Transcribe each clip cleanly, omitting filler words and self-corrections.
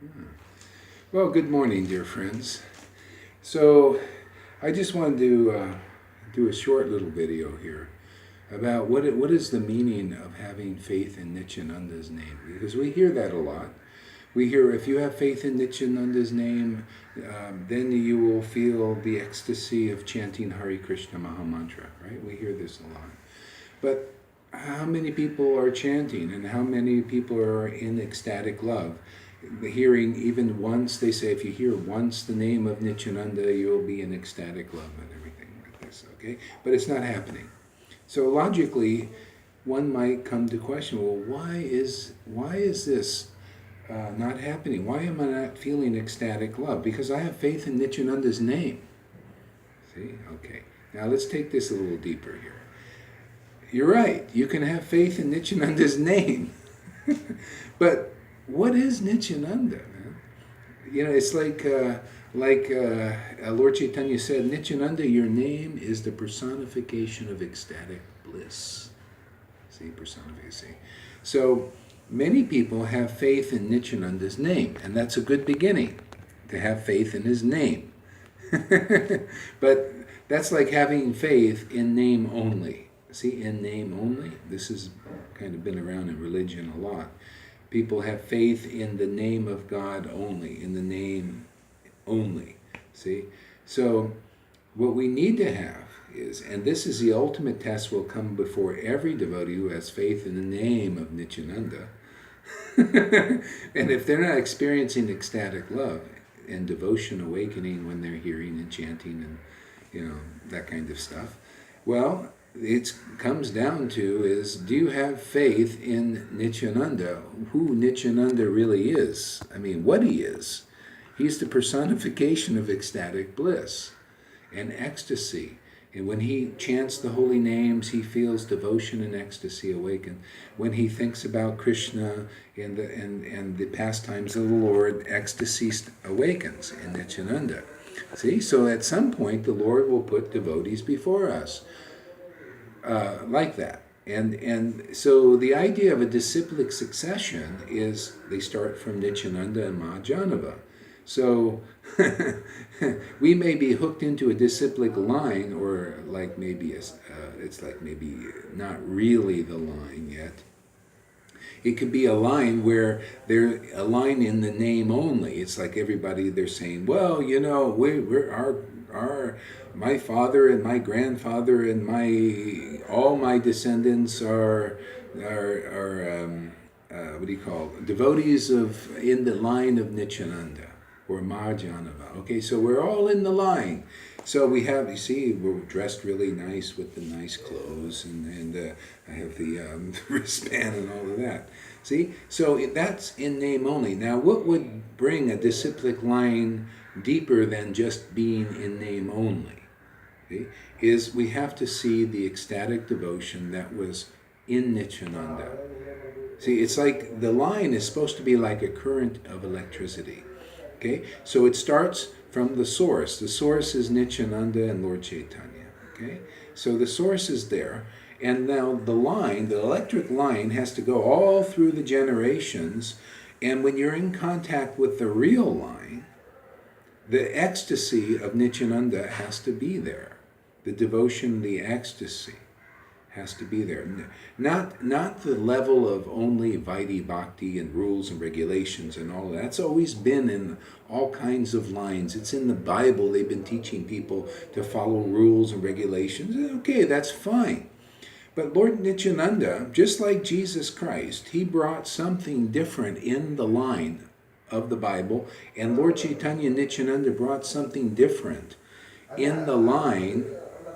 Hmm. Well, good morning, dear friends. So, I just wanted to do a short little video here about what is the meaning of having faith in Nityananda's name, because we hear that a lot. We hear if you have faith in Nityananda's name, then you will feel the ecstasy of chanting Hare Krishna Mahamantra, right? We hear this a lot. But how many people are chanting and how many people are in ecstatic love? Hearing even once, they say if you hear once the name of Nityananda, you'll be in ecstatic love and everything like this, okay? But it's not happening. So logically, one might come to question, well, why is this not happening? Why am I not feeling ecstatic love? Because I have faith in Nityananda's name. See? Okay. Now let's take this a little deeper here. You're right. You can have faith in Nityananda's name. But what is Nityananda, man? You know, it's like Lord Caitanya said, Nityananda, your name is the personification of ecstatic bliss. See, personification. So many people have faith in Nityananda's name, and that's a good beginning, to have faith in his name. But that's like having faith in name only. See, in name only, this has kind of been around in religion a lot. People have faith in the name of God only, in the name only. See? So what we need to have is, and this is the ultimate test will come before every devotee who has faith in the name of Nityananda. And if they're not experiencing ecstatic love and devotion awakening when they're hearing and chanting and, you know, that kind of stuff, well, it comes down to is, do you have faith in Nityananda, who Nityananda really is? I mean, what he is. He's the personification of ecstatic bliss and ecstasy. And when he chants the holy names, he feels devotion and ecstasy awaken. When he thinks about Krishna and the pastimes of the Lord, ecstasy awakens in Nityananda. See, so at some point the Lord will put devotees before us. Like that. And so the idea of a disciplic succession is they start from Nityananda and Mahajanava. So we may be hooked into a disciplic line, or like maybe it's like maybe not really the line yet. It could be a line where they're a line in the name only. It's like everybody, they're saying, well, you know, my father and my grandfather and all my descendants are what do you call it? Devotees of in the line of Nityananda or Mahajanava. Okay, so we're all in the line. So we have, you see, we're dressed really nice with the nice clothes, and I have the wristband and all of that. See, so that's in name only. Now, what would bring a disciplic line deeper than just being in name only? Okay, is we have to see the ecstatic devotion that was in Nityananda. See, it's like the line is supposed to be like a current of electricity. Okay, so it starts from the source. The source is Nityananda and Lord Caitanya. Okay, so the source is there, and now the line, the electric line, has to go all through the generations, and when you're in contact with the real line, the ecstasy of Nityananda has to be there. The devotion, the ecstasy has to be there. Not the level of only Vaidhi Bhakti and rules and regulations and all that. That's always been in all kinds of lines. It's in the Bible. They've been teaching people to follow rules and regulations. Okay, that's fine. But Lord Nityananda, just like Jesus Christ, he brought something different in the line of the Bible, and Lord Caitanya Nityananda brought something different in the line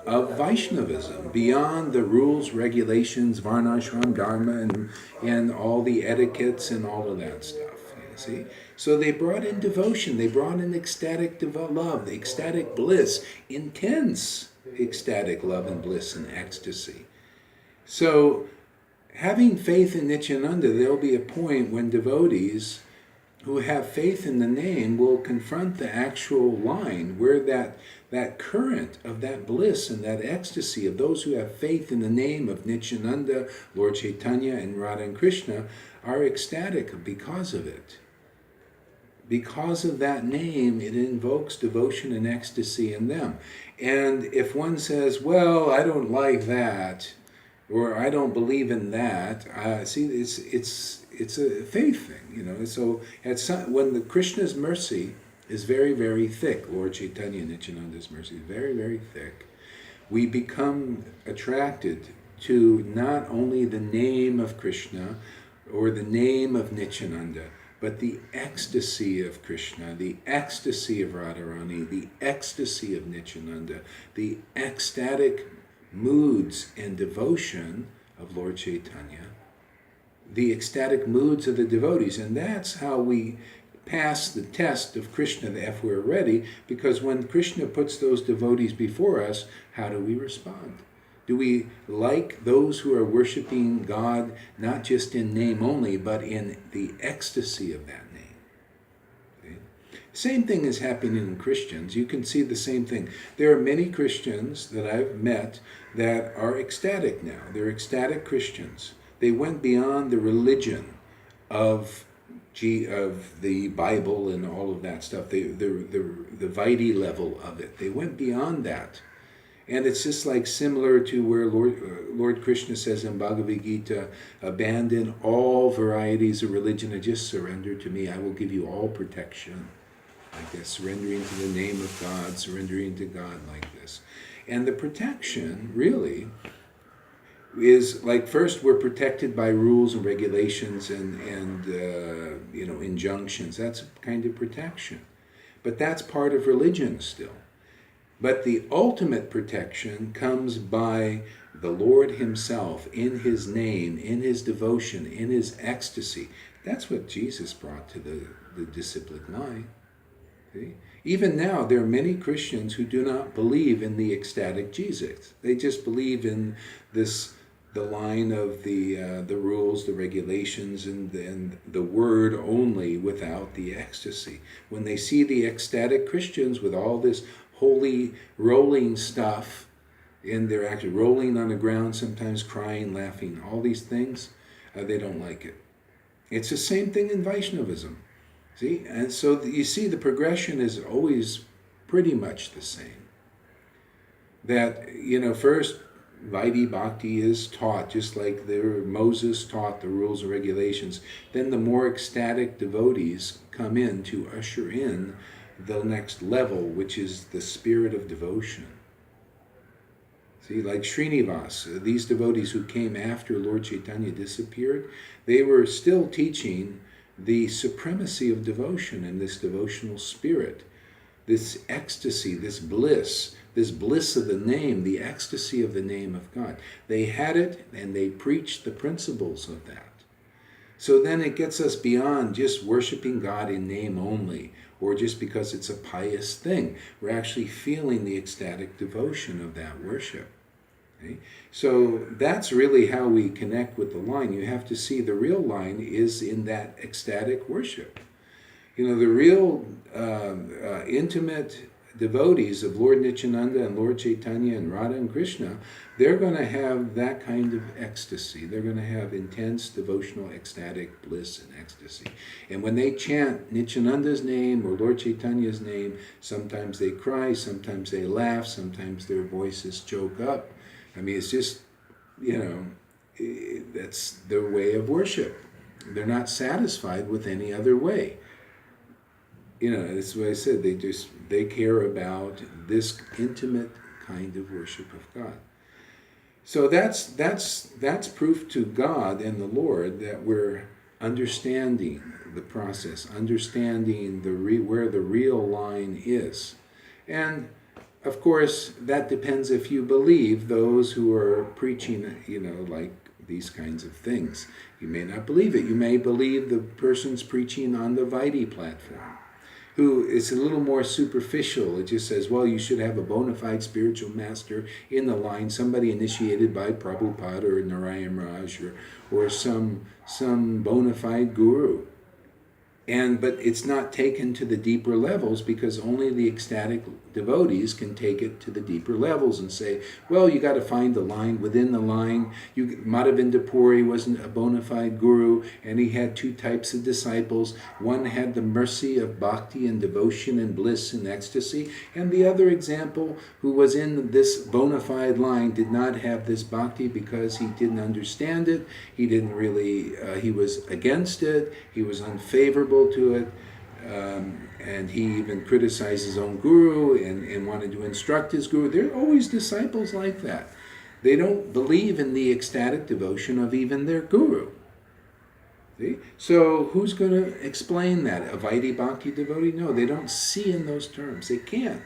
of Vaishnavism, beyond the rules, regulations, varnashram, dharma, and all the etiquettes and all of that stuff. You see? So they brought in devotion, they brought in ecstatic love, the ecstatic bliss, intense ecstatic love and bliss and ecstasy. So having faith in Nityananda, there'll be a point when devotees who have faith in the name will confront the actual line where that current of that bliss and that ecstasy of those who have faith in the name of Nityananda, Lord Caitanya, and Radha and Krishna are ecstatic because of it. because of that name, it invokes devotion and ecstasy in them. And if one says, well, I don't like that, or I don't believe in that, see, it's a faith thing, So when the Krishna's mercy is very, very thick, Lord Caitanya Nityananda's mercy is very, very thick, we become attracted to not only the name of Krishna or the name of Nityananda, but the ecstasy of Krishna, the ecstasy of Radharani, the ecstasy of Nityananda, the ecstatic moods and devotion of Lord Caitanya, the ecstatic moods of the devotees. And that's how we pass the test of Krishna if we're ready, because when Krishna puts those devotees before us, how do we respond? Do we like those who are worshiping God not just in name only, but in the ecstasy of that name? Okay? Same thing is happening in Christians. You can see the same thing. There are many Christians that I've met that are ecstatic now. They're ecstatic Christians. They went beyond the religion of the Bible and all of that stuff, the Vaidhi level of it. They went beyond that. And it's just like similar to where Lord Krishna says in Bhagavad Gita, abandon all varieties of religion and just surrender to me. I will give you all protection. Like this, surrendering to the name of God, surrendering to God like this. And the protection really is like, first we're protected by rules and regulations and injunctions. That's a kind of protection. But that's part of religion still. But the ultimate protection comes by the Lord himself, in his name, in his devotion, in his ecstasy. That's what Jesus brought to the disciplic line. See? Even now, there are many Christians who do not believe in the ecstatic Jesus. They just believe in the line of the rules, the regulations, and the word only without the ecstasy. When they see the ecstatic Christians with all this holy rolling stuff, and they're actually rolling on the ground, sometimes crying, laughing, all these things, they don't like it. It's the same thing in Vaishnavism. See? And so you see the progression is always pretty much the same. That, first Vaidhi Bhakti is taught, just like Moses taught the rules and regulations. Then the more ecstatic devotees come in to usher in the next level, which is the spirit of devotion. See, like Srinivas, these devotees who came after Lord Caitanya disappeared, they were still teaching the supremacy of devotion and this devotional spirit, this ecstasy, this bliss of the name, the ecstasy of the name of God. They had it and they preached the principles of that. So then it gets us beyond just worshiping God in name only, or just because it's a pious thing. We're actually feeling the ecstatic devotion of that worship. Okay? So that's really how we connect with the line. You have to see the real line is in that ecstatic worship. The real intimate devotees of Lord Nityananda and Lord Caitanya and Radha and Krishna, they're going to have that kind of ecstasy. They're going to have intense devotional ecstatic bliss and ecstasy. And when they chant Nityananda's name or Lord Caitanya's name, sometimes they cry, sometimes they laugh, sometimes their voices choke up. I mean, it's just, that's their way of worship. They're not satisfied with any other way. That's what I said. They care about this intimate kind of worship of God. So that's proof to God and the Lord that we're understanding the process, understanding where the real line is. And of course, that depends if you believe those who are preaching, like these kinds of things. You may not believe it. You may believe the person's preaching on the Vaidhi platform, who is a little more superficial. It just says, well, you should have a bona fide spiritual master in the line, somebody initiated by Prabhupada or Narayan Raj or some bona fide guru. But it's not taken to the deeper levels because only the ecstatic devotees can take it to the deeper levels and say, well, you got to find the line within the line. Madhavinda Puri wasn't a bona fide guru, and he had two types of disciples. One had the mercy of bhakti and devotion and bliss and ecstasy, and the other example, who was in this bona fide line, did not have this bhakti because he didn't understand it. He didn't really, he was against it. He was unfavorable to it, and he even criticized his own guru and wanted to instruct his guru. There are always disciples like that. They don't believe in the ecstatic devotion of even their guru. See? So who's going to explain that? A Vaidhi Bhakti devotee? No, they don't see in those terms. They can't.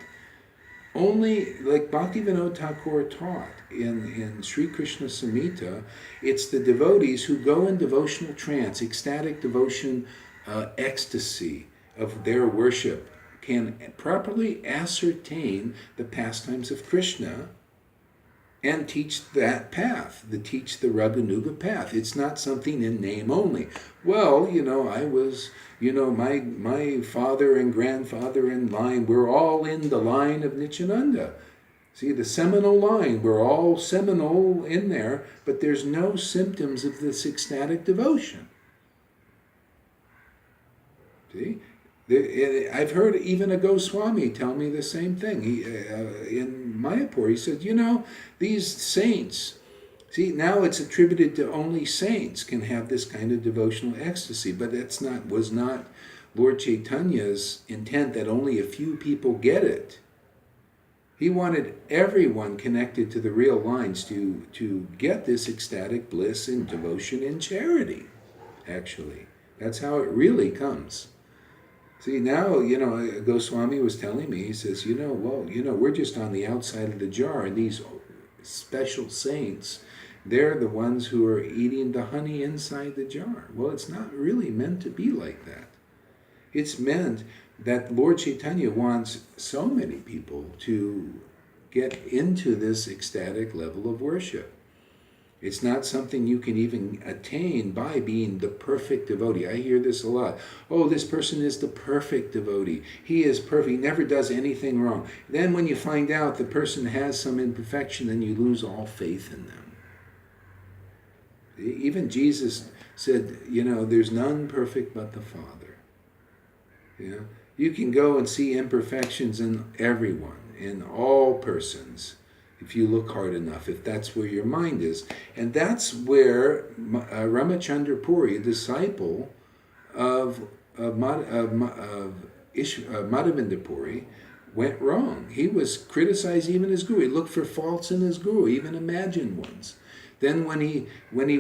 Only, like Bhaktivinoda Thakur taught in Sri Krishna Samhita, it's the devotees who go in devotional trance, ecstatic devotion, ecstasy of their worship, can properly ascertain the pastimes of Krishna and teach that path, teach the Raganuga path. It's not something in name only. Well, I was, my father and grandfather in line, we're all in the line of Nityananda. See, the seminal line, we're all seminal in there, but there's no symptoms of this ecstatic devotion. See? I've heard even a Goswami tell me the same thing. He, in Mayapur, he said, these saints, see, now it's attributed to only saints can have this kind of devotional ecstasy, but was not Lord Caitanya's intent that only a few people get it. He wanted everyone connected to the real lines to get this ecstatic bliss and devotion and charity, actually. That's how it really comes. See, now, Goswami was telling me, he says, we're just on the outside of the jar, and these special saints, they're the ones who are eating the honey inside the jar. Well, it's not really meant to be like that. It's meant that Lord Caitanya wants so many people to get into this ecstatic level of worship. It's not something you can even attain by being the perfect devotee. I hear this a lot. Oh, this person is the perfect devotee. He is perfect. He never does anything wrong. Then when you find out the person has some imperfection, then you lose all faith in them. Even Jesus said, there's none perfect but the Father. You can go and see imperfections in everyone, in all persons, if you look hard enough, if that's where your mind is. And that's where Ramachandra Puri, a disciple of Madhavinda Puri, went wrong. He was criticized even his guru. He looked for faults in his guru, even imagined ones. Then when he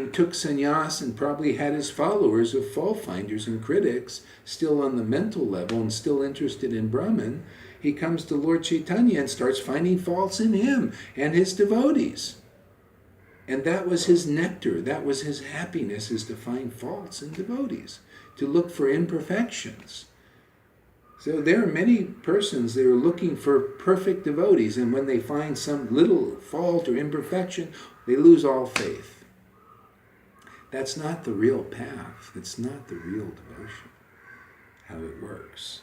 took sannyas and probably had his followers of fault finders and critics, still on the mental level and still interested in Brahman, he comes to Lord Caitanya and starts finding faults in him and his devotees. And that was his nectar, that was his happiness, is to find faults in devotees, to look for imperfections. So there are many persons that are looking for perfect devotees, and when they find some little fault or imperfection, they lose all faith. That's not the real path. That's not the real devotion, how it works.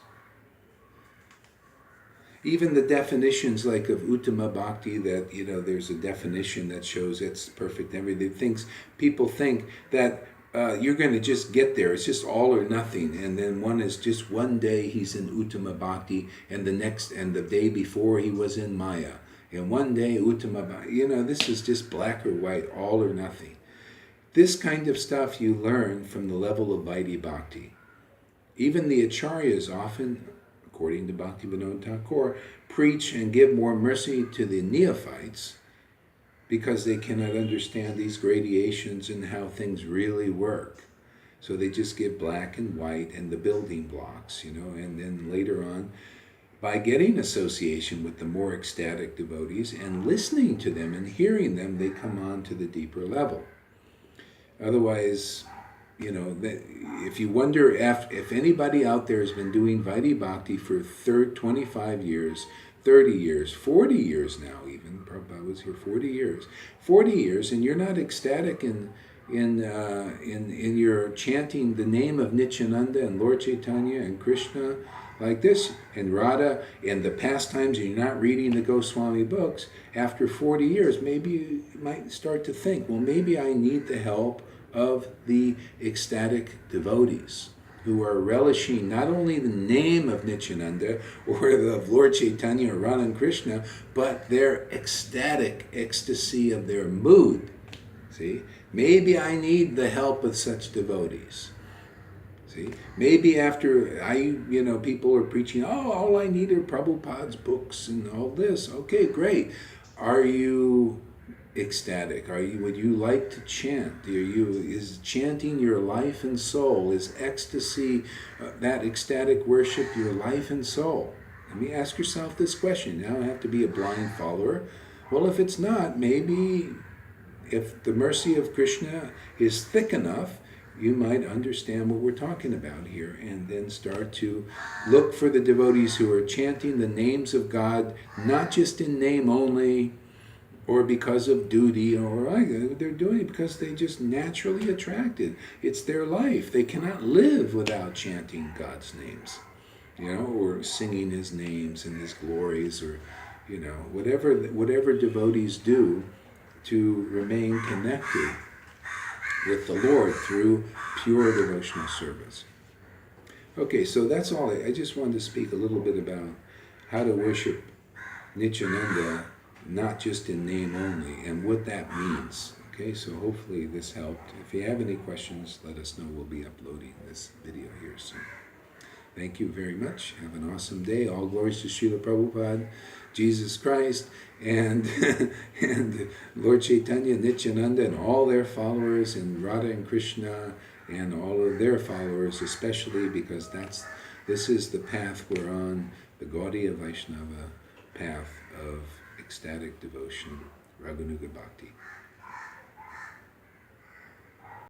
Even the definitions like of Uttama Bhakti, that, there's a definition that shows it's perfect everything. People think that you're going to just get there. It's just all or nothing. And then one is just one day he's in Uttama Bhakti, and the day before he was in Maya. And one day Uttama Bhakti. This is just black or white, all or nothing. This kind of stuff you learn from the level of Vaidhi Bhakti. Even the acharyas often, according to Bhaktivinoda Thakur, preach and give more mercy to the neophytes because they cannot understand these gradations and how things really work. So they just give black and white and the building blocks, and then later on, by getting association with the more ecstatic devotees and listening to them and hearing them, they come on to the deeper level. Otherwise, if you wonder if anybody out there has been doing Vaidhi Bhakti for 25 years, 30 years, 40 years now even, Prabhupada was here 40 years, and you're not ecstatic in your chanting the name of Nityananda and Lord Caitanya and Krishna like this, and Radha, and the pastimes, and you're not reading the Goswami books, after 40 years, maybe you might start to think, well, maybe I need the help of the ecstatic devotees who are relishing not only the name of Nityananda or of Lord Caitanya or Radha and Krishna, but their ecstatic ecstasy of their mood. See? Maybe I need the help of such devotees. See? Maybe after people are preaching, oh, all I need are Prabhupada's books and all this. Okay, great. Are you ecstatic? Would you like to chant? Is chanting your life and soul? Is ecstasy, that ecstatic worship, your life and soul? Let me ask yourself this question. Now I have to be a blind follower. Well, if it's not, maybe if the mercy of Krishna is thick enough, you might understand what we're talking about here, and then start to look for the devotees who are chanting the names of God, not just in name only, or because of duty, or they're doing it because they just naturally attracted. It's their life. They cannot live without chanting God's names, or singing His names and His glories, or whatever devotees do to remain connected with the Lord through pure devotional service. Okay, so that's all. I just wanted to speak a little bit about how to worship Nityananda, not just in name only, and what that means. Okay, so hopefully this helped. If you have any questions, let us know. We'll be uploading this video here soon. Thank you very much. Have an awesome day. All glories to Srila Prabhupada, Jesus Christ, and and Lord Caitanya, Nityananda, and all their followers, and Radha and Krishna, and all of their followers, especially because this is the path we're on, the Gaudiya Vaishnava path of ecstatic devotion, Raganuga Bhakti.